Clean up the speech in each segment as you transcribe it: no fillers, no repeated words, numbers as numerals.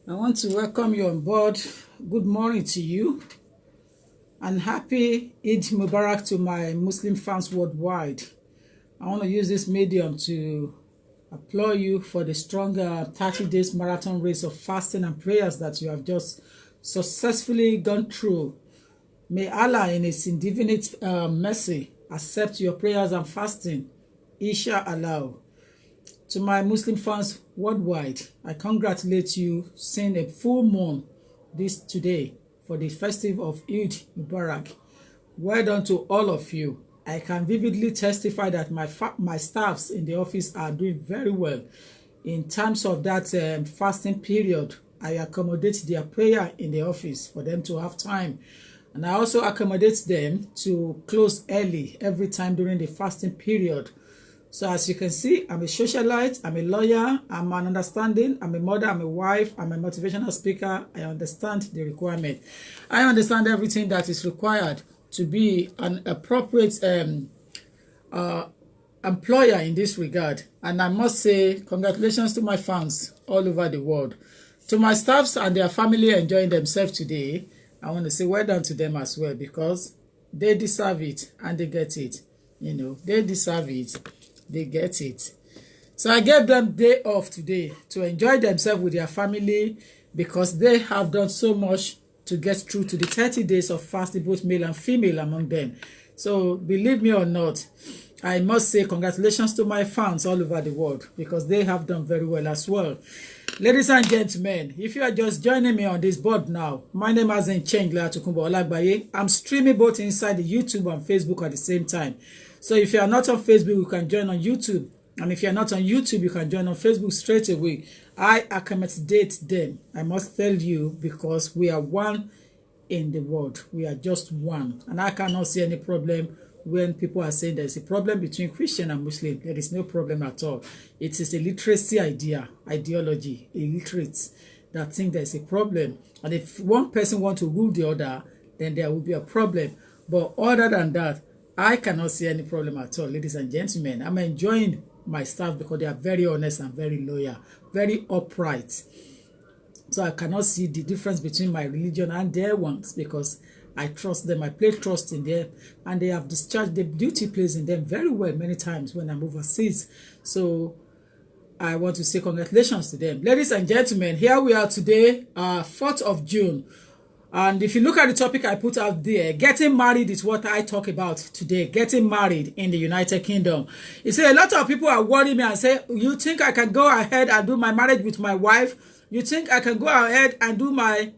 I want to welcome you on board. Good morning to you and happy Eid Mubarak to my Muslim fans worldwide. I want to use this medium to applaud you for the stronger 30 days marathon race of fasting and prayers that you have just successfully gone through. May Allah in His infinite mercy accept your prayers and fasting. Inshallah. To my Muslim fans worldwide, I congratulate you seeing a full moon today for the festive of Eid Mubarak. Well done to all of you. I can vividly testify that my staffs in the office are doing very well. In terms of that fasting period, I accommodate their prayer in the office for them to have time. And I also accommodate them to close early every time during the fasting period. So as you can see, I'm a socialite, I'm a lawyer, I'm an understanding, I'm a mother, I'm a wife, I'm a motivational speaker. I understand the requirement. I understand everything that is required to be an appropriate employer in this regard. And I must say, congratulations to my fans all over the world. To my staffs and their family enjoying themselves today, I want to say well done to them as well, because they deserve it and they get it. You know, they deserve it. They get it. So I gave them day off today to enjoy themselves with their family, because they have done so much to get through to the 30 days of fasting, both male and female among them. So believe me or not, I must say congratulations to my fans all over the world, because they have done very well as well. Ladies and gentlemen, if you are just joining me on this board now, my name hasn't changed. Tokunbo Olagbaye. I'm streaming both inside the YouTube and Facebook at the same time. So if you are not on Facebook, you can join on YouTube. And if you are not on YouTube, you can join on Facebook straight away. I accommodate them. I must tell you, because we are one in the world. We are just one. And I cannot see any problem when people are saying there's a problem between Christian and Muslim. There is no problem at all. It is a literacy ideology, illiterates that think there's a problem. And if one person wants to rule the other, then there will be a problem. But other than that, I cannot see any problem at all, ladies and gentlemen. I'm enjoying my staff because they are very honest and very loyal, very upright. So I cannot see the difference between my religion and their ones, because I trust them. I place trust in them, and they have discharged the duty placed in them very well many times when I'm overseas. So I want to say congratulations to them. Ladies and gentlemen, here we are today, 4th of June. And if you look at the topic I put out there, getting married is what I talk about today. Getting married in the United Kingdom. You see, a lot of people are worrying me and say, you think I can go ahead and do my marriage with my wife? You think I can go ahead and do my...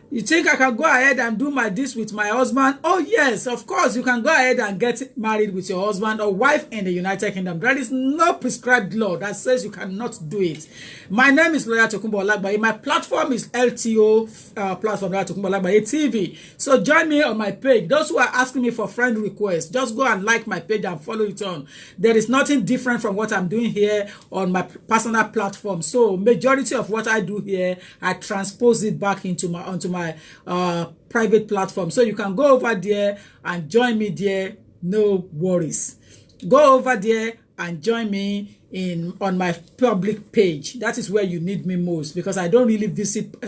You think I can go ahead and do this with my husband? Oh yes, of course, you can go ahead and get married with your husband or wife in the United Kingdom. There is no prescribed law that says you cannot do it. My name is Lawyer Tokunbo Olagbaye. My platform is LTO platform, Lawyer Tokunbo Olagbaye TV. So join me on my page. Those who are asking me for friend requests, just go and like my page and follow it on. There is nothing different from what I'm doing here on my personal platform. So majority of what I do here, I transpose it back onto my private platform. So you can go over there and join me there, no worries. Go over there and join me on my public page. That is where you need me most, because I don't really visit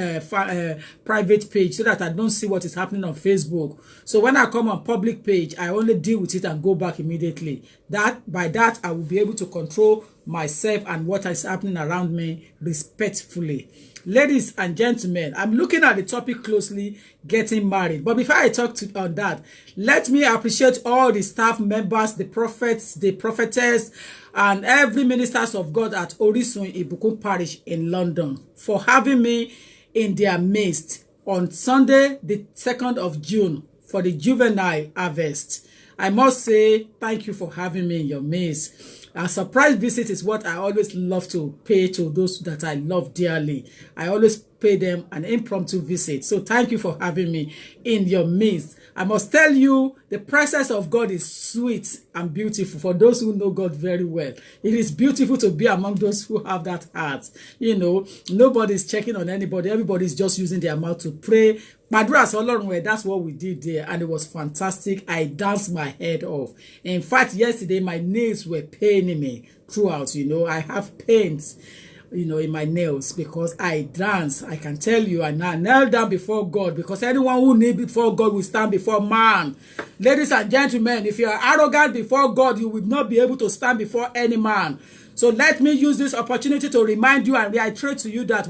private page, so that I don't see what is happening on Facebook. So when I come on public page, I only deal with it and go back immediately. By that I will be able to control myself and what is happening around me respectfully. Ladies and gentlemen, I'm looking at the topic closely, getting married. But before I talk on that, let me appreciate all the staff members, the prophets, the prophetess, and every ministers of God at Orisun Ibukun Parish in London for having me in their midst on Sunday, the 2nd of June, for the juvenile harvest. I must say thank you for having me in your midst. A surprise visit is what I always love to pay to those that I love dearly. I always pay them an impromptu visit. So thank you for having me in your midst. I must tell you, the presence of God is sweet and beautiful for those who know God very well. It is beautiful to be among those who have that heart. You know, nobody's checking on anybody. Everybody's just using their mouth to pray. Madras Olorunwe, that's what we did there, and it was fantastic. I danced my head off. In fact, yesterday my nails were paining me throughout. You know, I have pains, you know, in my nails because I dance. I can tell you, and I kneel down before God, because anyone who kneels before God will stand before man. Ladies and gentlemen, if you are arrogant before God, you will not be able to stand before any man. So let me use this opportunity to remind you and reiterate to you that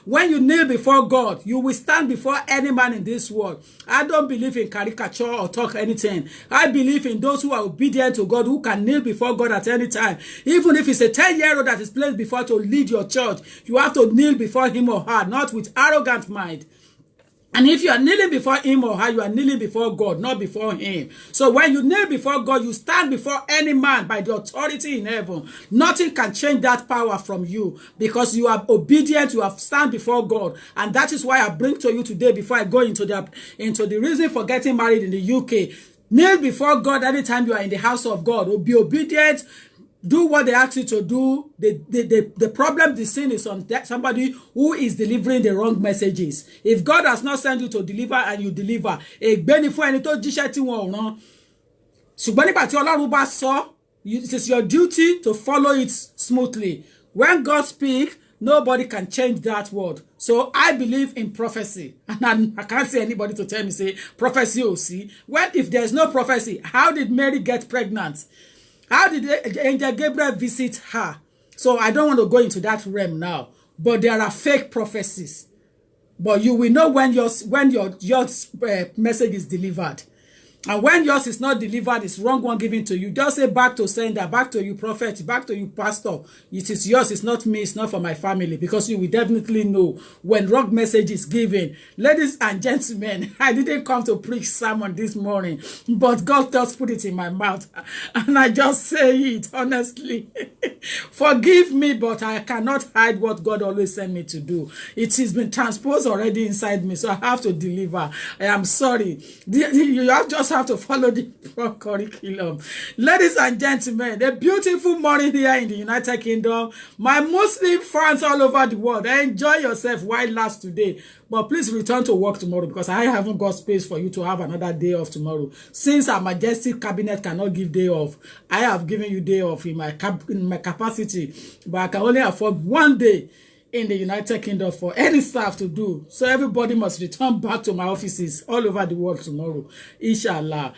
when you kneel before God, you will stand before any man in this world. I don't believe in caricature or talk anything. I believe in those who are obedient to God, who can kneel before God at any time. Even if it's a 10-year-old that is placed before to lead your church, you have to kneel before him or her, not with arrogant mind. And if you are kneeling before him or her, you are kneeling before God, not before him. So when you kneel before God, you stand before any man by the authority in heaven. Nothing can change that power from you, because you are obedient, you have stand before God. And that is why I bring to you today, before I go into the reason for getting married in the UK. Kneel before God anytime you are in the house of God. Be obedient. Do what they ask you to do. The problem, the sin is on somebody who is delivering the wrong messages. If God has not sent you to deliver and you deliver, it is your duty to follow it smoothly. When God speaks, nobody can change that word. So I believe in prophecy. And I can't see anybody to tell me, say, prophecy, oh, see. Well, if there's no prophecy, how did Mary get pregnant? How did Angel Gabriel visit her? So I don't want to go into that realm now. But there are fake prophecies. But you will know when your message is delivered. And when yours is not delivered, it's wrong one given to you. Just say back to sender, back to you prophet, back to you pastor. It is yours, it's not me, it's not for my family. Because you will definitely know when wrong message is given. Ladies and gentlemen, I didn't come to preach sermon this morning, but God just put it in my mouth. And I just say it honestly. Forgive me, but I cannot hide what God always sent me to do. It has been transposed already inside me, so I have to deliver. I am sorry. You just have to follow the curriculum. Ladies and gentlemen, a beautiful morning here in the United Kingdom. My Muslim fans all over the world, enjoy yourself while last today. But please return to work tomorrow, because I haven't got space for you to have another day off tomorrow. Since our majestic cabinet cannot give day off, I have given you day off in my capacity. But I can only afford one day in the United Kingdom for any staff to do. So everybody must return back to my offices all over the world tomorrow, inshallah.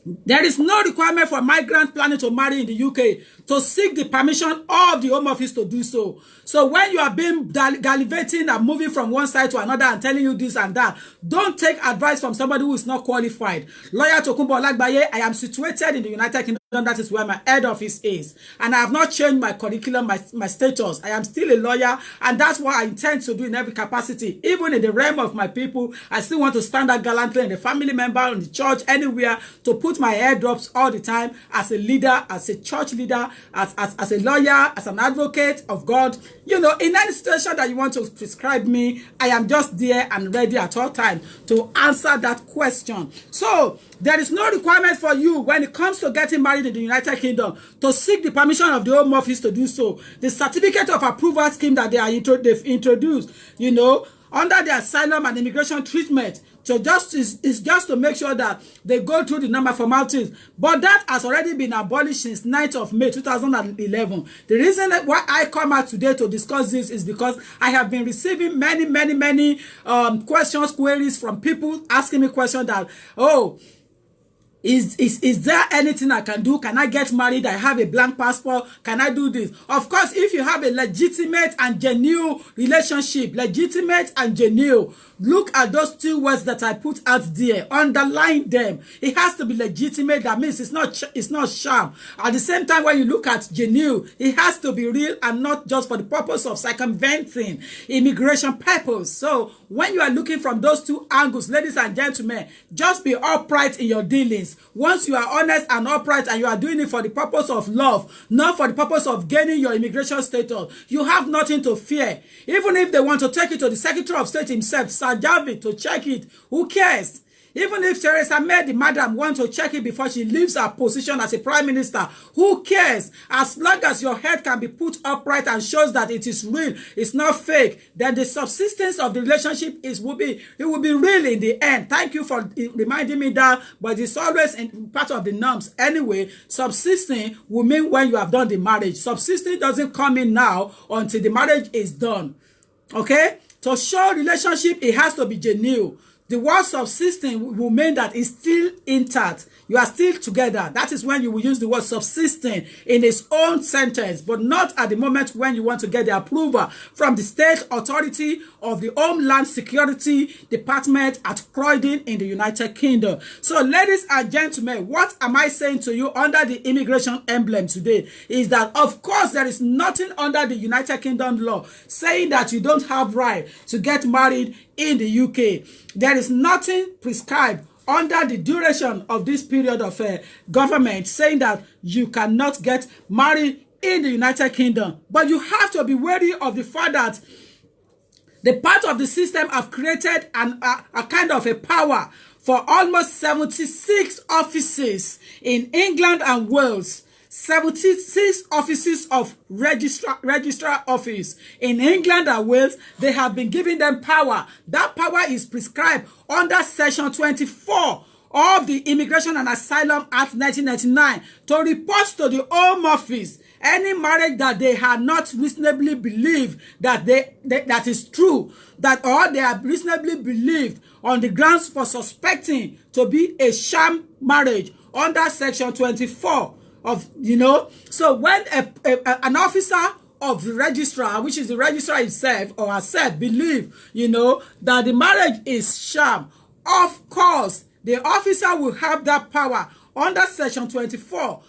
There is no requirement for migrant planning to marry in the UK to seek the permission of the Home Office to do so. So when you are being gallivanting and moving from one side to another and telling you this and that, don't take advice from somebody who is not qualified. Lawyer Tokunbo Olagbaye, I am situated in the United Kingdom. That is where my head office is. And I have not changed my curriculum, my status. I am still a lawyer, and that's what I intend to do in every capacity. Even in the realm of my people, I still want to stand out gallantly in the family member, in the church, anywhere, to put my airdrops all the time as a leader, as a church leader, as a lawyer, as an advocate of God. You know, in any situation that you want to prescribe me, I am just there and ready at all times to answer that question. So there is no requirement for you when it comes to getting married in the United Kingdom to seek the permission of the Home Office to do so. The certificate of approval scheme that they've introduced, you know, under the asylum and immigration treatment, so is just to make sure that they go through the normal formalities. But that has already been abolished since 9th of May 2011. The reason why I come out today to discuss this is because I have been receiving many questions, queries from people asking me questions that, oh, is there anything I can do? Can I get married? I have a blank passport. Can I do this? Of course, if you have a legitimate and genuine relationship, legitimate and genuine, look at those two words that I put out there. Underline them. It has to be legitimate. That means it's not sham. At the same time, when you look at genuine, it has to be real and not just for the purpose of circumventing immigration purpose. So when you are looking from those two angles, ladies and gentlemen, just be upright in your dealings. honest, once you are honest and upright and you are doing it for the purpose of love, not for the purpose of gaining your immigration status, you have nothing to fear. Even if they want to take it to the Secretary of State himself, Sir Javid, to check it, who cares? Even if Theresa May, the madam, wants to check it before she leaves her position as a prime minister, who cares? As long as your head can be put upright and shows that it is real, it's not fake, then the subsistence of the relationship will be real in the end. Thank you for reminding me that, but it's always in part of the norms. Anyway, subsisting will mean when you have done the marriage. Subsisting doesn't come in now until the marriage is done. Okay? To show relationship, it has to be genuine. The word subsisting will mean that it's still intact. You are still together. That is when you will use the word subsisting in its own sentence, but not at the moment when you want to get the approval from the state authority of the Homeland Security Department at Croydon in the United Kingdom. So, ladies and gentlemen, what am I saying to you under the immigration emblem today is that, of course, there is nothing under the United Kingdom law saying that you don't have right to get married in the UK. There is nothing prescribed under the duration of this period of government saying that you cannot get married in the United Kingdom. But you have to be wary of the fact that the part of the system have created a kind of a power for almost 76 offices in England and Wales. 76 offices of registrar office in England and Wales. They have been giving them power. That power is prescribed under Section 24 of the Immigration and Asylum Act 1999 to report to the Home Office any marriage that they had not reasonably believed that that is true, that or they have reasonably believed on the grounds for suspecting to be a sham marriage under Section 24. So when an officer of the registrar, which is the registrar himself or herself, believe, that the marriage is sham, of course, the officer will have that power under Section 24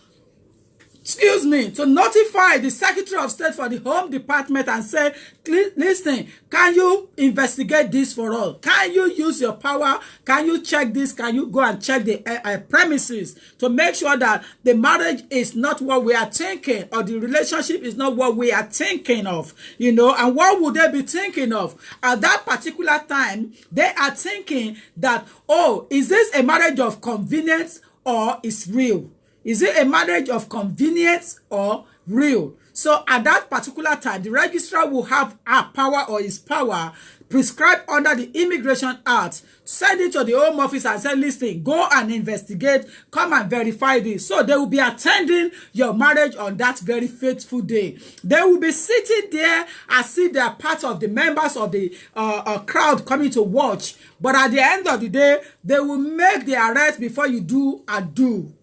to notify the Secretary of State for the Home Department and say, listen, can you investigate this for us? Can you use your power? Can you check this? Can you go and check the premises to make sure that the marriage is not what we are thinking, or the relationship is not what we are thinking of, and what would they be thinking of? At that particular time, they are thinking that, oh, is this a marriage of convenience or is real? Is it a marriage of convenience or real? So at that particular time, the registrar will have a power or his power prescribed under the Immigration Act, send it to the Home Office and say, listen, go and investigate, come and verify this. So they will be attending your marriage on that very fateful day. They will be sitting there as if they are part of the members of the crowd coming to watch. But at the end of the day, they will make the arrest before you do a do.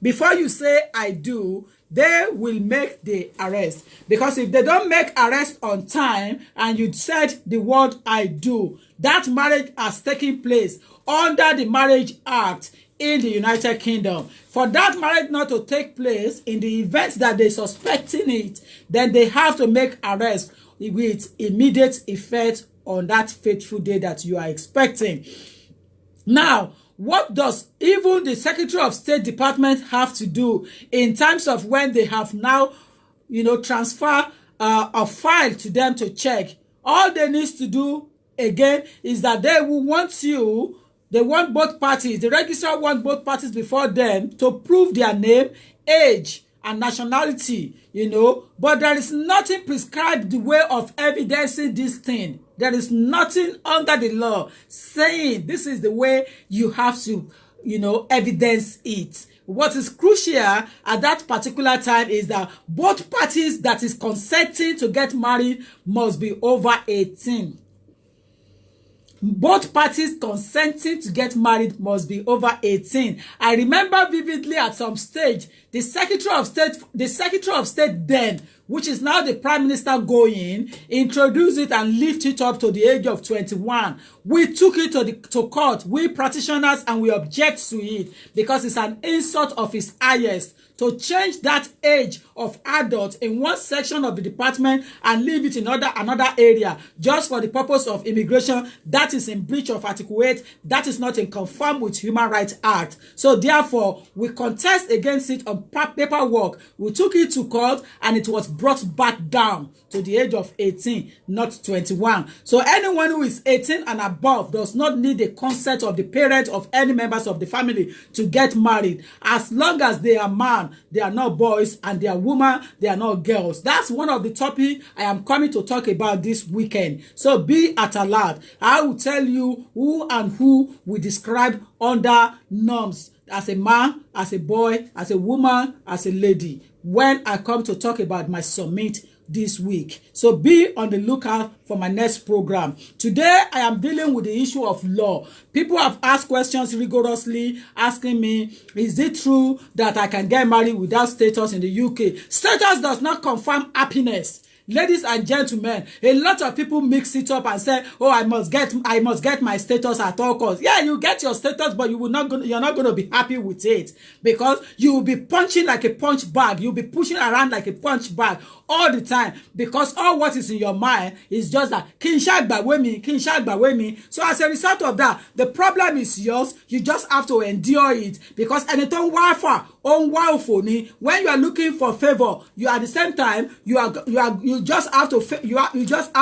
Before you say I do, they will make the arrest. Because if they don't make arrest on time and you said the word I do, that marriage has taken place under the Marriage Act in the United Kingdom. For that marriage not to take place, in the event that they're suspecting it, then they have to make arrest with immediate effect on that fateful day that you are expecting. Now, what does even the Secretary of State Department have to do in terms of when they have now, transfer a file to them to check? All they need to do, again, is that they will want they want both parties, the registrar wants both parties before them to prove their name, age, and nationality, but there is nothing prescribed the way of evidencing this thing. There is nothing under the law saying this is the way you have to, evidence it. What is crucial at that particular time is that both parties that is consenting to get married must be over 18. Both parties consenting to get married must be over 18. I remember vividly at some stage, the Secretary of State then, which is now the Prime Minister going, introduced it and lift it up to the age of 21. We took it to court, we practitioners, and we object to it because it's an insult of his highest to change that age of adult in one section of the department and leave it in another area just for the purpose of immigration. That is in breach of Article 8. That is not in conform with Human Rights Act. So therefore, we contest against it on paperwork. We took it to court and it was brought back down to the age of 18, not 21. So anyone who is 18 and above does not need the consent of the parent of any members of the family to get married. As long as they are man, they are not boys, and they are woman, they are not girls. That's one of the topics I am coming to talk about this weekend. So be at alert. I will tell you who and who we describe under norms as a man, as a boy, as a woman, as a lady, when I come to talk about my summit this week. So be on the lookout for my next program. Today I am dealing with the issue of law. People have asked questions rigorously, asking me, is it true that I can get married without status in the UK? Status does not confirm happiness. Ladies and gentlemen, a lot of people mix it up and say, oh, I must get my status at all costs. Yeah, you get your status, but you're not going to be happy with it, because you will be punching like a punch bag. You'll be pushing around like a punch bag all the time, because all what is in your mind is just that, kin shagba with me. So as a result of that, the problem is yours. You just have to endure it, because anything wafa on wow ni, when you are looking for favor, you at the same time you just have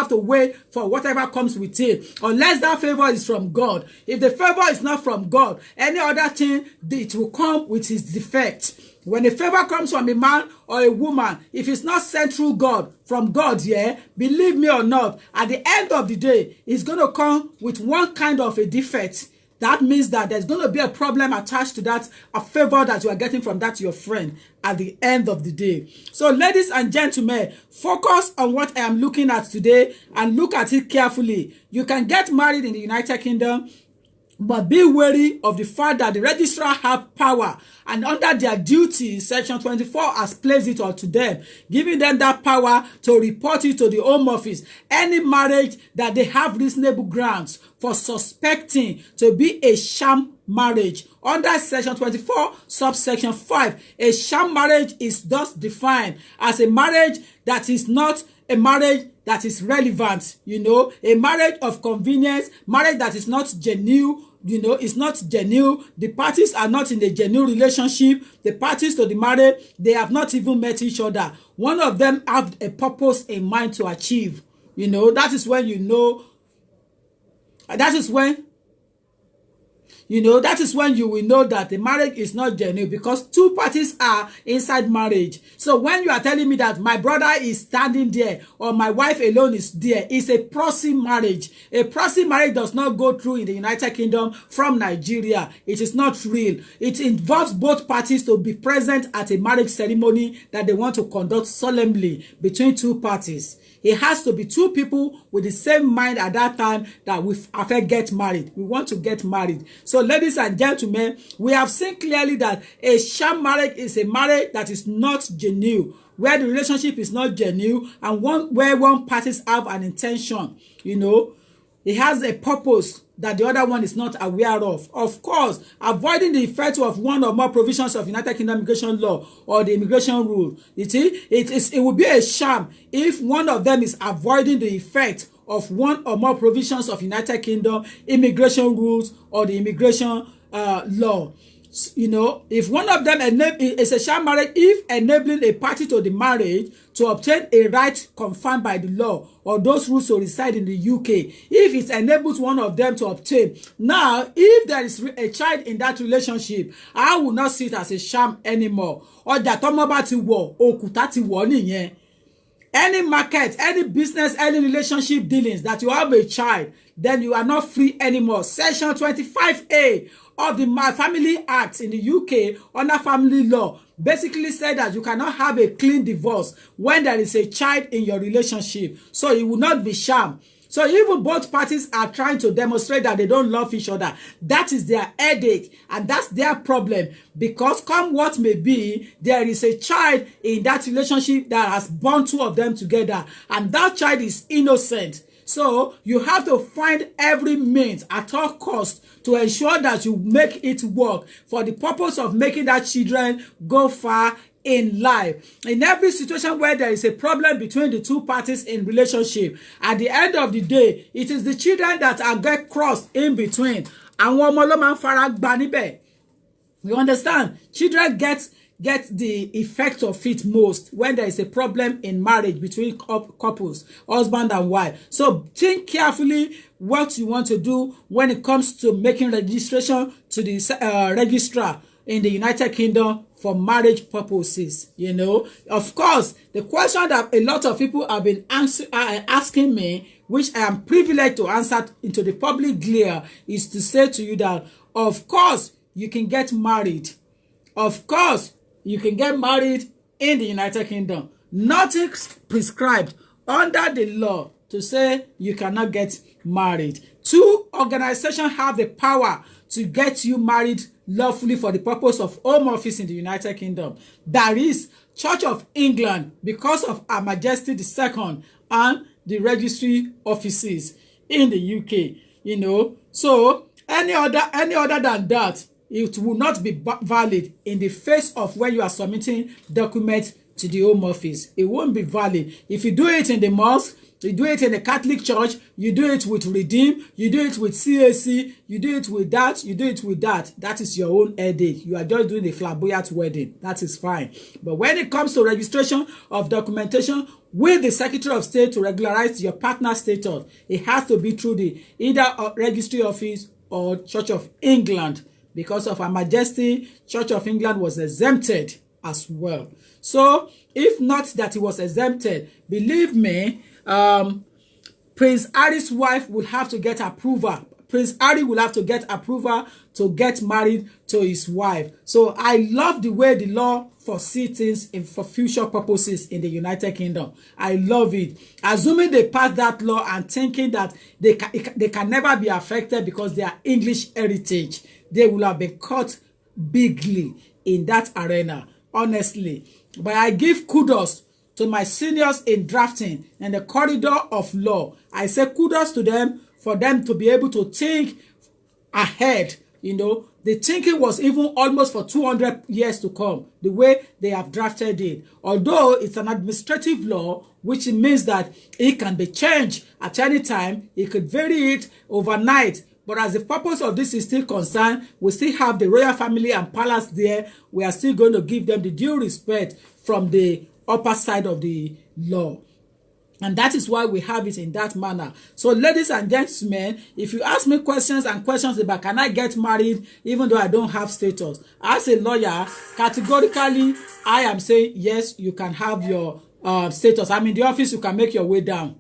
to wait for whatever comes with it, unless that favor is from God. If the favor is not from God, any other thing, it will come with its defect. When a favor comes from a man or a woman, if it's not sent through God, from God, yeah, believe me or not, at the end of the day, it's going to come with one kind of a defect. That means that there's going to be a problem attached to that, a favor that you are getting from that your friend at the end of the day. So ladies and gentlemen, focus on what I am looking at today and look at it carefully. You can get married in the United Kingdom, but be wary of the fact that the registrar have power, and under their duty, Section 24 has placed it all to them, giving them that power to report it to the Home Office. Any marriage that they have reasonable grounds for suspecting to be a sham marriage, under Section 24, subsection 5, a sham marriage is thus defined as a marriage that is not a marriage that is relevant, a marriage of convenience, marriage that is not genuine, it's not genuine. The parties are not in a genuine relationship. The parties to the marriage, they have not even met each other. One of them have a purpose in mind to achieve. That is when that is when you will know that the marriage is not genuine, because two parties are inside marriage. So when you are telling me that my brother is standing there or my wife alone is there, it's a proxy marriage. A proxy marriage does not go through in the United Kingdom from Nigeria. It is not real. It involves both parties to be present at a marriage ceremony that they want to conduct solemnly between two parties. It has to be two people with the same mind at that time that we get married. We want to get married. So ladies and gentlemen, we have seen clearly that a sham marriage is a marriage that is not genuine, where the relationship is not genuine, and where one parties have an intention, it has a purpose that the other one is not aware of. Of course, avoiding the effect of one or more provisions of United Kingdom immigration law or the immigration rule. It will be a sham if one of them is avoiding the effect of one or more provisions of United Kingdom immigration rules or the immigration law. If one of them is a sham marriage, if enabling a party to the marriage to obtain a right confirmed by the law or those rules to reside in the UK, if it enables one of them to obtain. Now, if there is a child in that relationship, I will not see it as a sham anymore. Ọjà tọ́mọ bá ti wọ̀, òkúta ti wọ̀ nìyẹn. Any market, any business, any relationship dealings that you have a child, then you are not free anymore. Section 25A of the Family Act in the UK under family law basically said that you cannot have a clean divorce when there is a child in your relationship. So it will not be sham. So even both parties are trying to demonstrate that they don't love each other. That is their headache, and that's their problem, because come what may be, there is a child in that relationship that has bound two of them together, and that child is innocent. So you have to find every means at all costs to ensure that you make it work for the purpose of making that children go far in life. In every situation where there is a problem between the two parties in relationship, at the end of the day, it is the children that are get crossed in between. Àwọn ọmọ ló máa ń fara gbá níbẹ̀. You understand? Children get the effect of it most when there is a problem in marriage between couples, husband and wife. So think carefully what you want to do when it comes to making registration to the registrar in the United Kingdom for marriage purposes. You know, of course, the question that a lot of people have been asking me, which I am privileged to answer into the public glare, is to say to you that, of course, you can get married. Of course, you can get married in the United Kingdom. Nothing prescribed under the law to say you cannot get married. Two organizations have the power to get you married lawfully for the purpose of home office in the United Kingdom. That is Church of England, because of Her Majesty II, and the registry offices in the UK. You know, so any other than that, it will not be valid in the face of when you are submitting documents to the Home Office. It won't be valid. If you do it in the mosque, you do it in the Catholic Church, you do it with Redeem, you do it with CAC, you do it with that, you do it with that. That is your own headache. You are just doing a flamboyant wedding. That is fine. But when it comes to registration of documentation with the Secretary of State to regularize your partner status, it has to be through the either registry office or Church of England. Because of Her Majesty, Church of England was exempted as well. So, if not that he was exempted, believe me, Prince Harry's wife will have to get approval. Prince Harry will have to get approval to get married to his wife. So, I love the way the law foresees things for future purposes in the United Kingdom. I love it. Assuming they pass that law and thinking that they can never be affected because they are English heritage, they will have been caught bigly in that arena, honestly. But I give kudos to my seniors in drafting and the corridor of law. I say kudos to them for them to be able to think ahead. You know, the thinking was even almost for 200 years to come, the way they have drafted it. Although it's an administrative law, which means that it can be changed at any time, it could vary it overnight. But as the purpose of this is still concerned, we still have the royal family and palace there. We are still going to give them the due respect from the upper side of the law. And that is why we have it in that manner. So, ladies and gentlemen, if you ask me questions about can I get married even though I don't have status, as a lawyer, categorically, I am saying yes, you can have your status. I'm in the office, you can make your way down.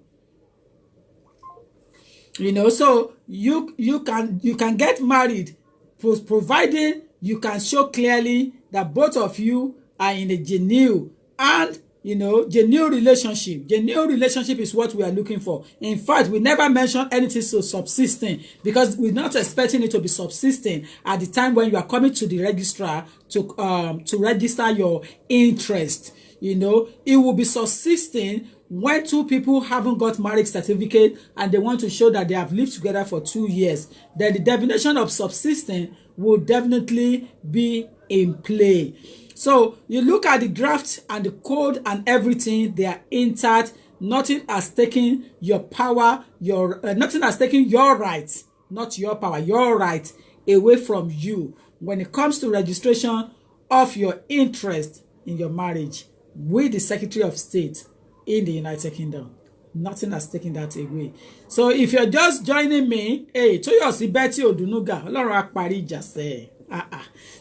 You know, so you can get married providing you can show clearly that both of you are in a genuine and genuine relationship. Genuine relationship is what we are looking for. In fact, we never mention anything so subsisting because we're not expecting it to be subsisting at the time when you are coming to the registrar to register your interest. You know, it will be subsisting when two people haven't got marriage certificate and they want to show that they have lived together for 2 years. Then the definition of subsisting will definitely be in play. So you look at the draft and the code and everything, they are intact. Nothing has taken your power, nothing has taken your rights, not your power, your right away from you when it comes to registration of your interest in your marriage with the Secretary of State in the United Kingdom. Nothing has taken that away. So if you're just joining me, hey, Toyosi Betty Odunuga, Ọlọ́run á parí ìjà sẹ́.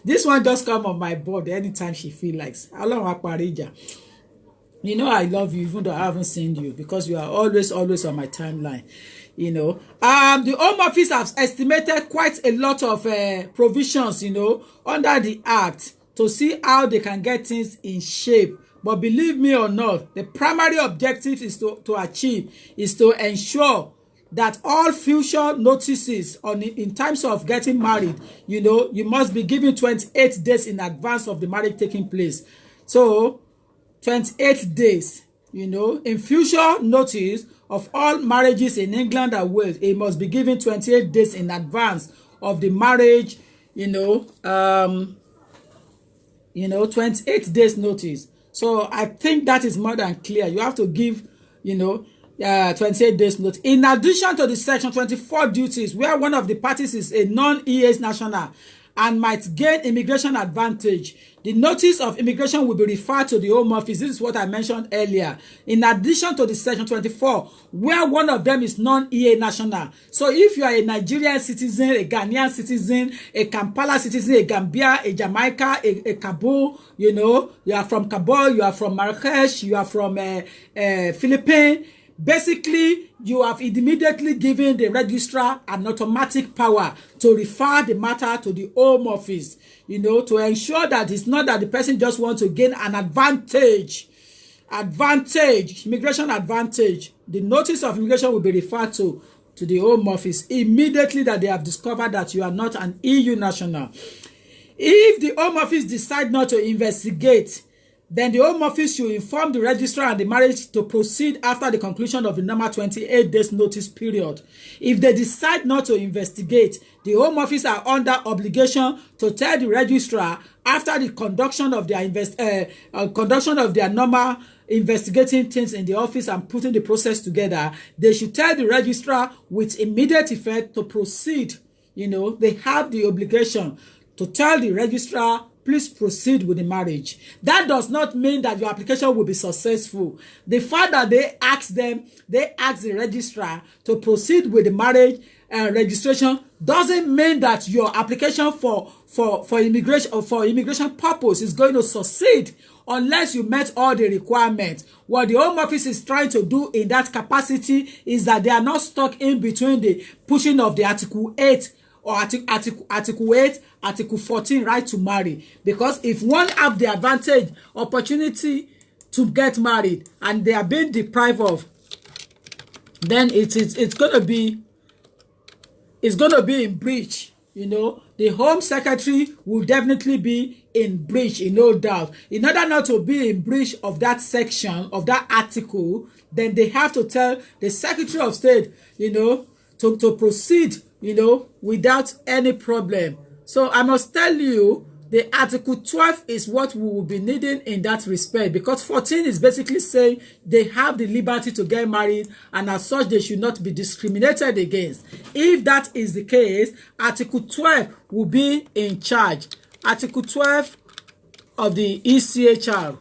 This one just come on my board anytime she feel likes. Ọlọ́run á parí ìjà. You know I love you even though I haven't seen you because you are always on my timeline. You know, the Home Office has estimated quite a lot of provisions, under the Act to see how they can get things in shape. But believe me or not, the primary objective is to ensure that all future notices in terms of getting married, you must be given 28 days in advance of the marriage taking place. So 28 days, in future notice of all marriages in England and Wales, it must be given 28 days in advance of the marriage, 28 days notice. So I think that is more than clear. You have to give, 28 days notice. In addition to the section 24 duties, where one of the parties is a non-ES national and might gain immigration advantage, the notice of immigration will be referred to the Home Office. This is what I mentioned earlier. In addition to the section 24, where one of them is non-EA national. So if you are a Nigerian citizen, a Ghanaian citizen, a Kampala citizen, a Gambia, a Jamaica, a Kabul, you are from Kabul, you are from Marrakesh, you are from Philippines. Basically, you have immediately given the registrar an automatic power to refer the matter to the Home Office, to ensure that it's not that the person just wants to gain an advantage, immigration advantage. The notice of immigration will be referred to the Home Office immediately that they have discovered that you are not an EU national. If the Home Office decide not to investigate, then the Home Office should inform the registrar and the marriage to proceed after the conclusion of the normal 28 days notice period. If they decide not to investigate, the Home Office are under obligation to tell the registrar after the conduction of their normal investigating things in the office and putting the process together. They should tell the registrar with immediate effect to proceed. They have the obligation to tell the registrar, please proceed with the marriage. That does not mean that your application will be successful. The fact that they ask the registrar to proceed with the marriage registration doesn't mean that your application for immigration purpose is going to succeed unless you met all the requirements. What the Home Office is trying to do in that capacity is that they are not stuck in between the pushing of the Article 8 or Article 8, Article 14, right to marry. Because if one have the opportunity to get married and they are being deprived of, then it's gonna be in breach. The Home Secretary will definitely be in breach, no doubt. In order not to be in breach of that section, of that article, then they have to tell the Secretary of State, to proceed, without any problem. So I must tell you, the Article 12 is what we will be needing in that respect, because 14 is basically saying they have the liberty to get married, and as such they should not be discriminated against. If that is the case, Article 12 will be in charge. Article 12 of the ECHR,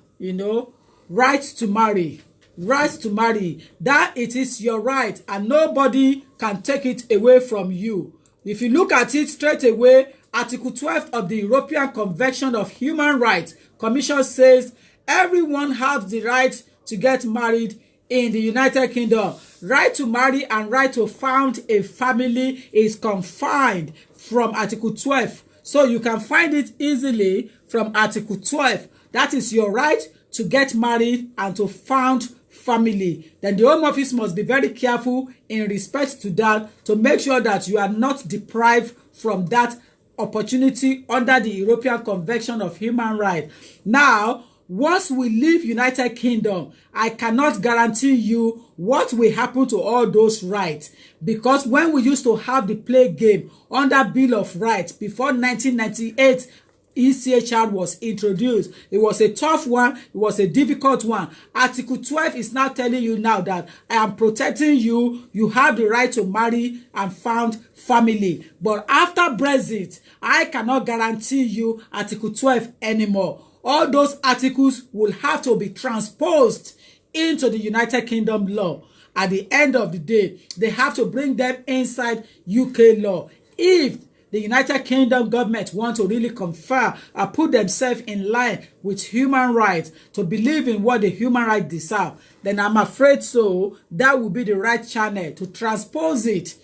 right to marry. Right to marry, that it is your right and nobody can take it away from you. If you look at it straight away, Article 12 of the European Convention of Human Rights Commission says everyone has the right to get married in the United Kingdom. Right to marry and right to found a family is confined from Article 12. So you can find it easily from Article 12. That is your right to get married and to found family. Then the Home Office must be very careful in respect to that, to make sure that you are not deprived from that opportunity under the European Convention of Human Rights. Now, once we leave United Kingdom, I cannot guarantee you what will happen to all those rights, because when we used to have the play game under Bill of Rights before 1998, ECHR was introduced. It was a tough one. It was a difficult one. Article 12 is now telling you now that I am protecting you. You have the right to marry and found family. But after Brexit, I cannot guarantee you Article 12 anymore. All those articles will have to be transposed into the United Kingdom law. At the end of the day, they have to bring them inside UK law. If the United Kingdom government want to really confer and put themselves in line with human rights, to believe in what the human rights deserve, then I'm afraid so that will be the right channel to transpose it.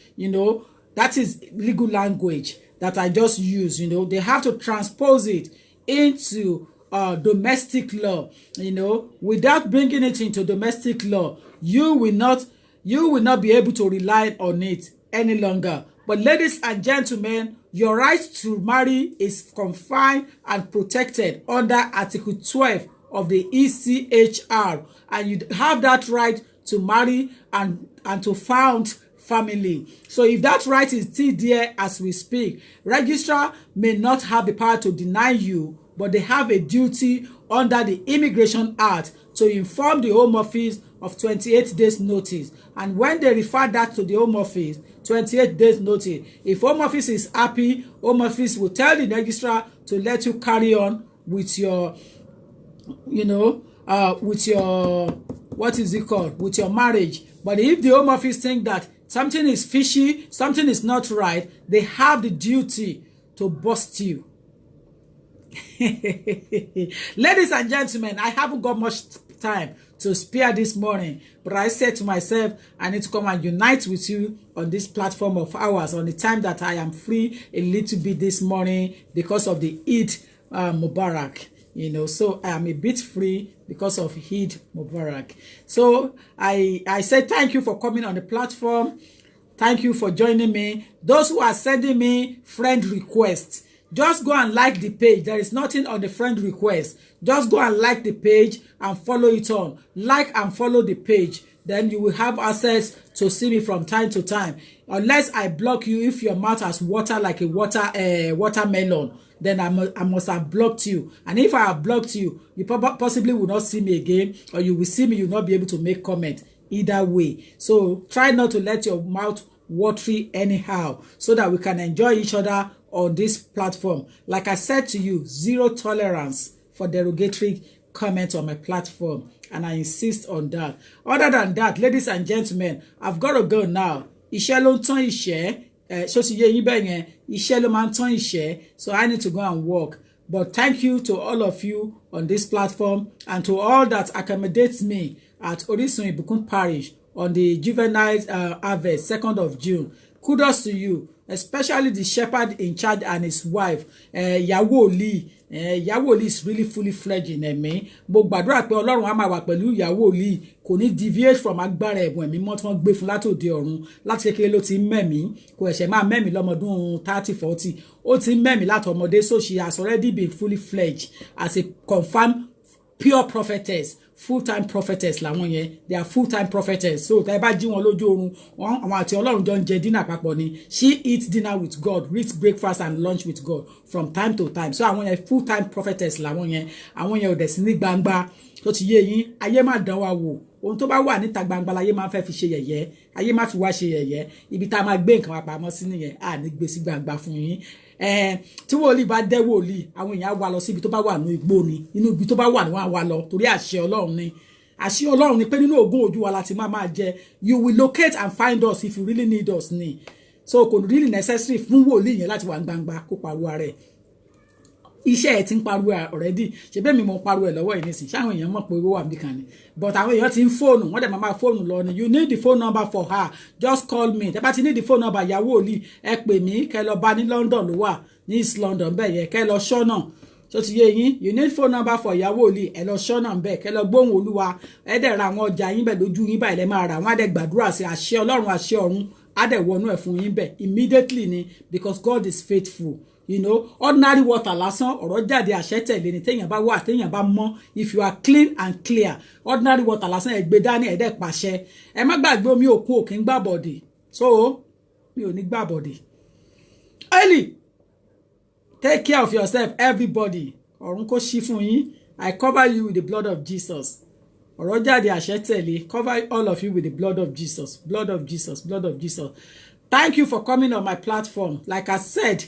That is legal language that I just use. They have to transpose it into domestic law. Without bringing it into domestic law, you will not be able to rely on it any longer. But ladies and gentlemen, your right to marry is confined and protected under Article 12 of the ECHR, and you have that right to marry and to found family. So if that right is still there as we speak, registrar may not have the power to deny you but they have a duty under the Immigration Act to inform the Home Office of 28 days notice. And when they refer that to the Home Office, 28 days notice, if Home Office is happy, Home Office will tell the registrar to let you carry on with your, with your, what is it called, with your marriage. But if the Home Office think that something is fishy, something is not right, they have the duty to bust you. Ladies and gentlemen, I haven't got much time to spare this morning, but I said to myself, I need to come and unite with you on this platform of ours on the time that I am free a little bit this morning because of the Eid Mubarak. So I am a bit free because of Eid Mubarak. So I said thank you for coming on the platform. Thank you for joining me. Those who are sending me friend requests, just go and like the page. There is nothing on the friend request. Just go and like the page and follow it on. Like and follow the page. Then you will have access to see me from time to time. Unless I block you, if your mouth has water like a watermelon, then I must have blocked you. And if I have blocked you, you possibly will not see me again, or you will see me, you will not be able to make comment either way. So try not to let your mouth watery anyhow, so that we can enjoy each other on this platform. Like I said to you, zero tolerance for derogatory comments on my platform, and I insist on that. Other than that, ladies and gentlemen, I've got to go now. Iṣẹ́ ló ń tán iṣẹ́, so ti yé yín bẹ́ẹ̀ yẹn, iṣẹ́ ló máa ń tán iṣẹ́, so I need to go and work. But thank you to all of you on this platform, and to all that accommodates me at Orisun Ibukun Parish on the juvenile harvest, 2nd of June. Kudos to you, especially the shepherd in charge and his wife, Ìyàwó Lee. Ìyàwó Lee is really fully fledged in ẹ̀mí. Mo gbàdúrà pé Ọlọ́run á máa wà pẹ̀lú Ìyàwó Lee, kò ní deviate from agbára ẹ̀bùn ẹ̀mí mọ́ tí wọ́n gbé fún látòde ọ̀run. Láti kékeré ló ti ń mẹ́mí, kò ẹ̀ṣẹ̀ máa mẹ́mí lọ́mọdún 30-40. Ó ti ń mẹ́mí látọmọdé, so she has already been fully fledged as a confirmed pure prophetess. Full-time prophetess làwọn yẹn, they are full-time prophetess. So tẹ́ bá jí wọn lójú oorun, àwọn àti Ọlọ́run jọ ń jẹ dinner papọ̀ ni. She eats dinner with God, reads breakfast and lunch with God from time to time. So àwọn yẹn full-time prophetess làwọn yẹn. Àwọn yẹn ò dẹ̀ sí ní gbangba. Tó ti yé yín, ayé má dán wa wò. Ohun tó bá wà níta gbangba láyé máa fẹ́ fi ṣe yẹ̀yẹ́. Ayé má fi wá ṣe yẹ̀yẹ́. Ibi tá máa gbé nǹkan wa pamọ́ sí nìyẹn. À ní gbé sí gbangba fún yín. Tí wòlíì bá dẹ́ wòlíì, àwọn èèyàn wá lọ sí ibi tó bá wà ní igbó ni, inú ibi tó bá wà ní wọ́n á wá lọ torí àṣẹ Ọlọ́run ni. Àṣẹ Ọlọ́run ni pé nínú ògùn ojú wa láti máa jẹ. You will locate and find us if you really need us ni. So kò really necessary fún wòlíì yẹn láti wà gbangba kó pariwo rẹ̀. Iṣẹ́ ẹ̀ ti ń pariwo already. Ṣé bẹ́ẹ̀ mi mo pariwo ẹ̀ lọ́wọ́ yìí nísìnyí. Ṣé àwọn èèyàn mọ̀ pé owó wà níbí kan ni? But àwọn èèyàn ti ń fóònù, wọ́n dẹ̀ máa fóònù lọ ni. You need the phone number for her. Just call me. Tẹ́ bá ti need the phone number Ìyàwó Lee, ẹ pè mí, kẹ́ lọ bá ní London ló wà, ní East London bẹ́ẹ̀ yẹn, kẹ́ lọ ṣọ́nà. So ti yé yín, you need phone number for Ìyàwó Lee, ẹ lọ ṣọ́nà bẹ́ẹ̀, kẹ́ lọ gbóhùn Olúwa, ẹ dẹ̀ ra àwọn ọjà yín bẹ́ẹ̀ lójú yín báyìí lẹ́ máa rà, wọ́n á dẹ̀ gbàdúrà sí àṣẹ Ọlọ́run àṣẹ ọ̀run, á dẹ̀ wọnú ẹ̀ fún yín bẹ́ẹ̀ immediately ni, because God is faithful. Ordinary water lásán ọ̀rọ̀ jáde àṣẹ tẹ̀lé ni, téèyàn bá wà, téèyàn bá mọ́, if you are clean and clear, ordinary water lásán ẹ gbé dání, ẹ dẹ̀ pàṣẹ. Ẹ má gbàgbé omi òkun òkè ń gbà bọ̀dì, so mi ò ní gbà bọ̀dì. Early, take care of yourself, everybody. Ọ̀run kó ṣí fún yín. I cover you with the blood of Jesus. Ọ̀rọ̀ jáde àṣẹ tẹ̀lé, cover all of you with the blood of Jesus, blood of Jesus, blood of Jesus. Thank you for coming on my platform. Like I said,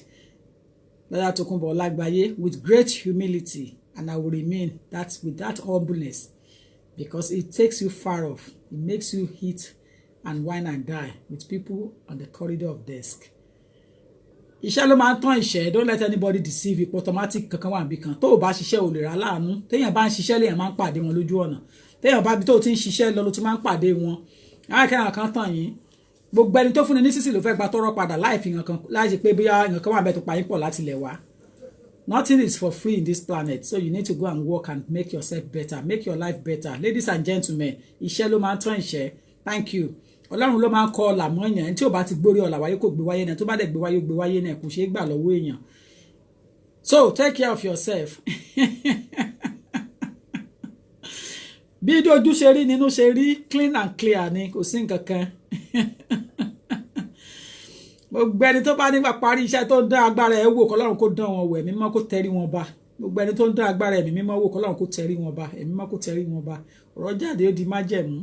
Brother Tokunbo Olagbaye, with great humility, and I will remain with that humbleness, because it takes you far off. It makes you hit and wine and die with people on the corridor of desk. Iṣẹ́ ló máa ń tán iṣẹ́. Don't let anybody deceive you. Automatic kankan wà níbì kan. Tó o bá ṣiṣẹ́ ò lè rà láàánú. Téèyàn bá ń ṣiṣẹ́ léèyàn máa ń pàdé wọn lójú ọ̀nà. Téèyàn bá bí tó ti ń ṣiṣẹ́ lọ ló ti máa ń pàdé wọn. Àwọn akẹ́kọ̀ọ́ kan tàn yín. Gbogbo ẹni tó fúnni ní sísì ló fẹ́ gba tọ́rọ́ padà láì fi nǹkan láì ṣe pé bóyá nǹkan kan wà bẹ́ẹ̀ tó pa yín pọ̀ láti ilẹ̀ wá. Nothing is for free in this planet, so you need to go and work and make yourself better, make your life better. Ladies and gentlemen, iṣẹ́ ló máa ń tán iṣẹ́. Thank you. Ọlọ́run ló máa ń kọ ọ̀là mọ́ èèyàn. Ẹni tí ò bá ti gbórí ọ̀là wáyé kò gbé wáyé náà, tó bá dẹ̀ gbé wáyé náà kò ṣeé gbà lọ́wọ́ èèyàn. So take care of yourself. Bí ojú ṣe rí nínú ṣe rí, clean and clear ni, kò sí nǹkan kan. Gbogbo ẹni tó bá nígbà parí iṣẹ́ tó dán agbára ẹ̀ wò kọ́lọ́run kó dán wọn wò, ẹ̀mí mọ́ kó tẹrí wọn bá. gbogbo ẹni tó ń dá agbára ẹ̀mí mímọ́ wò kọ́lọ́run kó tẹrí wọn ba ẹ̀mí mímọ́ kó tẹrí wọn ba ọ̀rọ̀ jáde ó di májẹ̀mú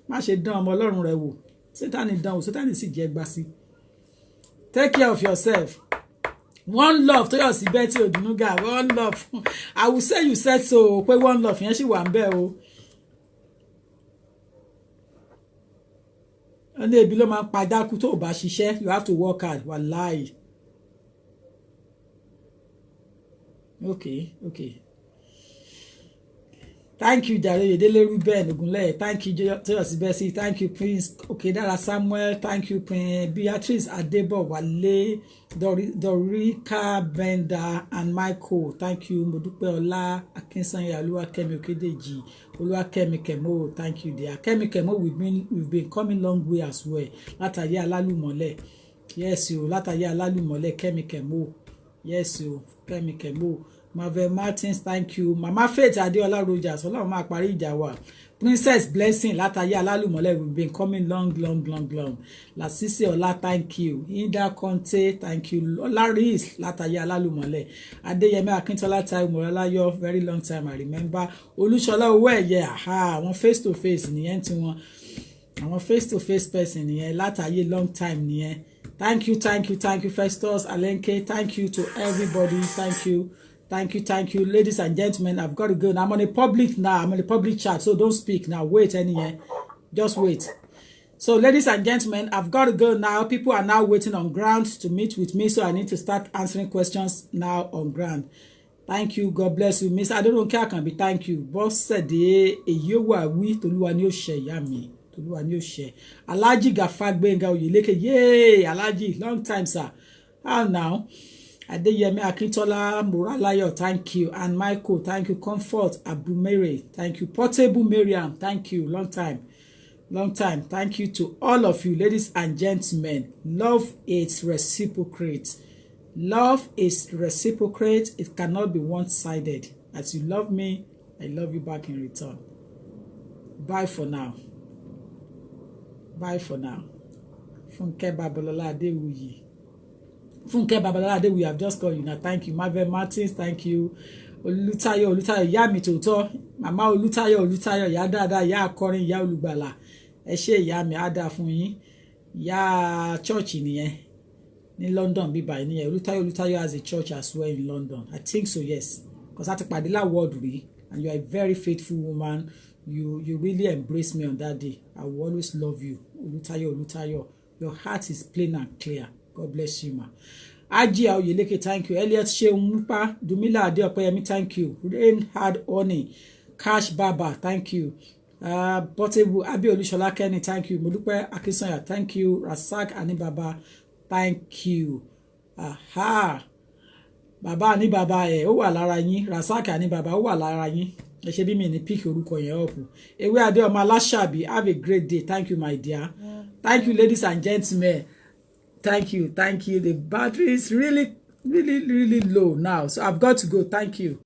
má ṣe dán ọmọ ọlọ́run rẹ wò sátánì dán wò sátánì sì jẹ́ gbá sí. Take care of yourself. One love tó yọ̀ sí Betty Odunuga one love I will say you said so pé one love yẹn sì wà ń bẹ̀ o. ẹni ebi ló máa ń pa dákú tó o bá ṣiṣẹ́ you have to work hard wàláì. Okay. Thank you jare Yedele Ruben Ogunleye, thank you Toyosi Besi, thank you Prince Okedara Samuel, thank you Prince Beatrice Adebo Wale, Dorika Benda and Michael, thank you Modupe Ola Akinsanya Oluwakemi Okedeji, Oluwakemi Kemo, thank you dear Kemi Kemo. We've been coming long way as well. Látàyé Alálùmọ́lẹ̀, yes you látàyé Alálùmọ́lẹ̀ Kemi Kemo, yes you Kemi Kemo. Marvel Martins, thank you. Mama Faith Adeola Rogers, Ọlọ́run máa parí ìjà wa. Princess Blessing látàyé Alálùmọ́lẹ̀, we've been coming long. Lasisi Ọlá, thank you. Ida Conte, thank you. Olaris látàyé Alálùmọ́lẹ̀. Adéyẹmí Akíntọ́lá Táíwò Mọ́láyọ̀, very long time I remember. Olúṣọlá Owóẹ̀yẹ, àwọn face to face nìyẹn tí wọ́n. Àwọn face to face person nìyẹn látàyé long time nìyẹn. Thank you. Festus Alenke, thank you to everybody. Thank you, ladies and gentlemen. I've got to go now. I'm on a public chat, so don't speak now. Wait, just wait. So, ladies and gentlemen, I've got to go now. People are now waiting on ground to meet with me, so I need to start answering questions now on ground. Thank you. God bless you, Miss. I don't care. Can be thank you. Boss said Toluwa ni ó ṣe ìyá mi. Toluwa ni ó ṣe. Alhaji Gafar Gbenga Oyeleke. Yay, Alhaji, long time, sir. How now? Adeyemi Akintola Moralayo, thank you. And Michael, thank you. Comfort Abumere, thank you. Portable Miriam, thank you. Long time. Thank you to all of you, ladies and gentlemen. Love is reciprocate. It cannot be one-sided. As you love me, I love you back in return. Bye for now. Funke Babalola Adewuyi. We have just called you now. Thank you. Marvel Martins, thank you. Olutayo, ìyá mi tòótọ́. Mama Olutayo, ìyá dáadáa, ìyá akọrin, ìyá olùgbàlà. Ẹ ṣé ìyá mi, á dáa fún yín. Ìyá church nìyẹn. Ní London bíbá nìyẹn. Olutayo has a church as well in London. I think so, yes. Because at Padilla word rí, and you are a very faithful woman. You really embrace me on that day. I will always love you. Olutayo. Your heart is plain and clear. God bless you, ma. Aji Oyeleke, thank you. Elliot Sheumupa, Dumila Adeopeyemi, thank you. Rain Hard Honey, Cash Baba, thank you. Portable Abi Olushola Kenny, thank you. Modupe Akinsanya, thank you. Rasak Anibaba, thank you. Aha. Baba Anibaba ó wà lára yín. Rasak Anibaba ó wà lára yín. Ẹ ṣe bí mi ní pick orúkọ yẹn up. Ewe Adeoma Lashabi, have a great day. Thank you, my dear. Thank you, ladies and gentlemen. Thank you. The battery is really low now, so I've got to go. Thank you.